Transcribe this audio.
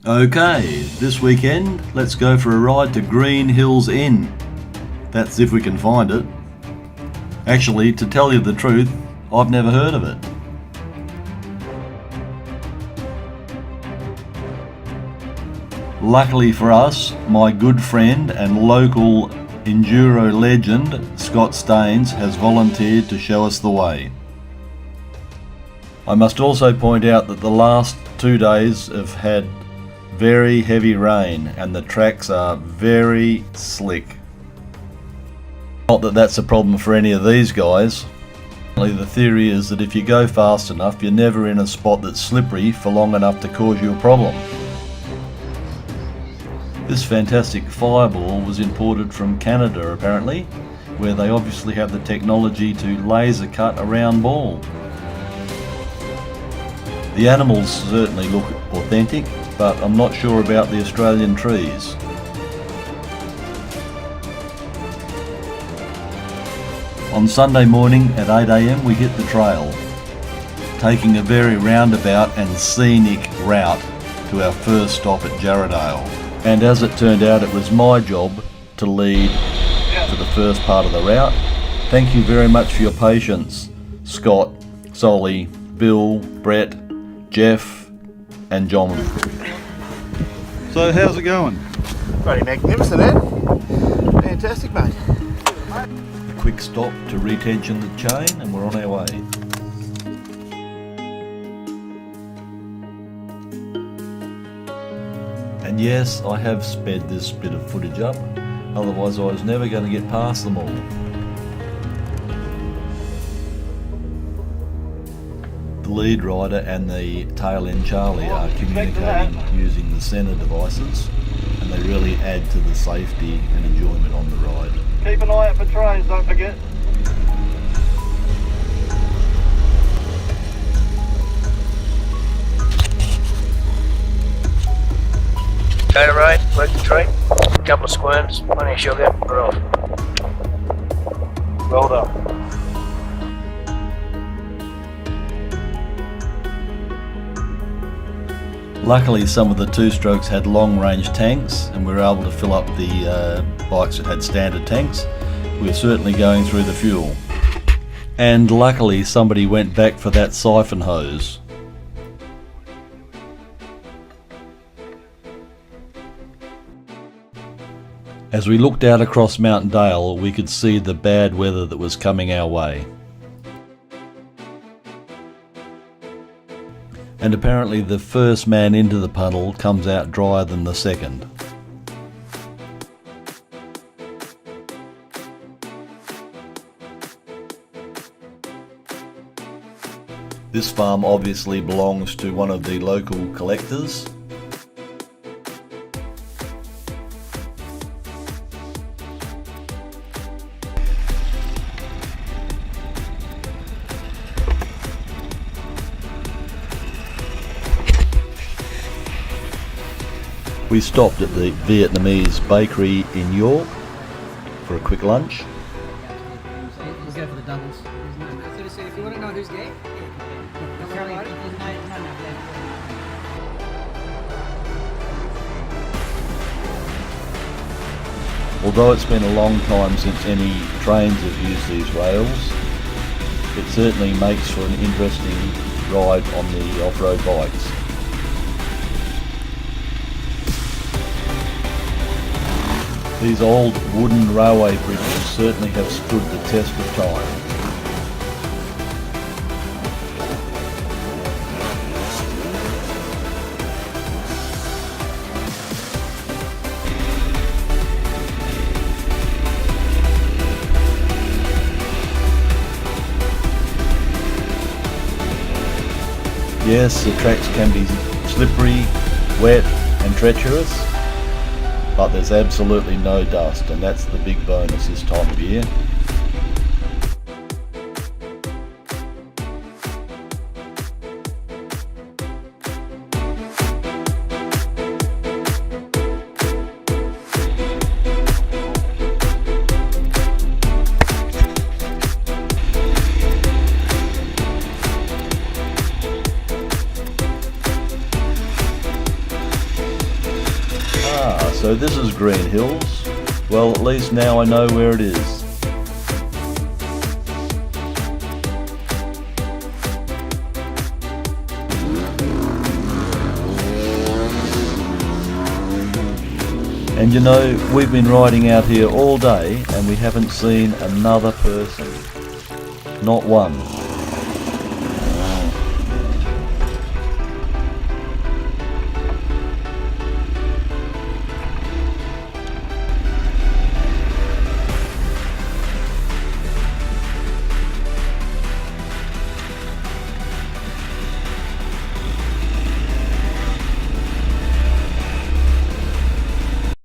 Okay, this weekend, let's go for a ride to Green Hills Inn. That's if we can find it. Actually, to tell you the truth, I've never heard of it. Luckily for us, my good friend and local Enduro legend Scott Stains has volunteered to show us the way. I must also point out that the last 2 days have had very heavy rain and the tracks are very slick. Not that that's a problem for any of these guys. The theory is that if you go fast enough, you're never in a spot that's slippery for long enough to cause you a problem. This fantastic fireball was imported from Canada apparently, where they obviously have the technology to laser cut a round ball. The animals certainly look authentic, but I'm not sure about the Australian trees. On Sunday morning at 8 AM we hit the trail, taking a very roundabout and scenic route to our first stop at Jarrahdale. And as it turned out, it was my job to lead for the first part of the route. Thank you very much for your patience, Scott, Solly, Bill, Brett, Jeff and John. So how's it going? Bloody magnificent, eh? Fantastic, mate. A quick stop to retension the chain and we're on our way. And yes, I have sped this bit of footage up, otherwise I was never going to get past them all. The lead rider and the tail end Charlie are communicating using the centre devices, and they really add to the safety and enjoyment on the ride. Keep an eye out for trains, don't forget. Go to road, work the tree, a couple of squirms, plenty of sugar, we're off. Well done. Luckily some of the two-strokes had long-range tanks and we were able to fill up the bikes that had standard tanks. We were certainly going through the fuel. And luckily somebody went back for that siphon hose. As we looked out across Mount Dale, we could see the bad weather that was coming our way. And apparently the first man into the puddle comes out drier than the second. This farm obviously belongs to one of the local collectors. We stopped at the Vietnamese bakery in York for a quick lunch. We'll go for the doubles. So if you want to know who's there, Although it's been a long time since any trains have used these rails, it certainly makes for an interesting ride on the off-road bikes. These old wooden railway bridges certainly have stood the test of time. Yes, the tracks can be slippery, wet and treacherous, but there's absolutely no dust, and that's the big bonus this time of year. Ah, so this is Green Hills. Well, at least now I know where it is. And you know, we've been riding out here all day and we haven't seen another person. Not one.